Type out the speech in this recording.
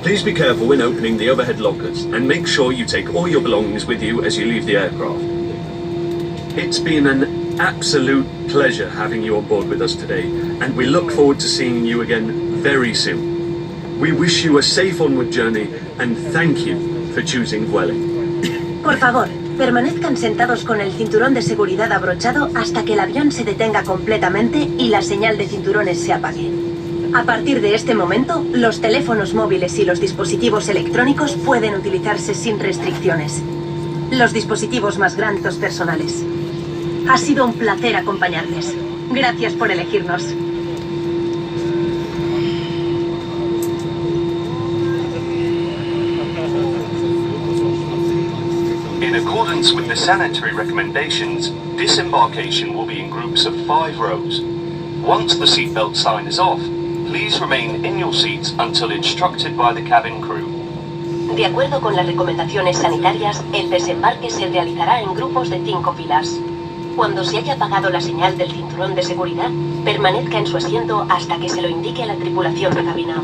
Please be careful when opening the overhead lockers and make sure you take all your belongings with you as you leave the aircraft. It's been an absolute pleasure having you on board with us today, and we look forward to seeing you again very soon. We wish you a safe onward journey and thank you for choosing Vueling. Por favor, permanezcan sentados con el cinturón de seguridad abrochado hasta que el avión se detenga completamente y la señal de cinturones se apague. A partir de este momento, los teléfonos móviles y los dispositivos electrónicos pueden utilizarse sin restricciones. Los dispositivos más grandes personales. Ha sido un placer acompañarles. Gracias por elegirnos. In accordance with the sanitary recommendations, disembarkation will be in groups of 5 rows. Once the seatbelt sign is off, please remain in your seats until instructed by the cabin crew. De acuerdo con las recomendaciones sanitarias, el desembarque se realizará en grupos de 5 filas. Cuando se haya apagado la señal del cinturón de seguridad, permanezca en su asiento hasta que se lo indique a la tripulación de cabina.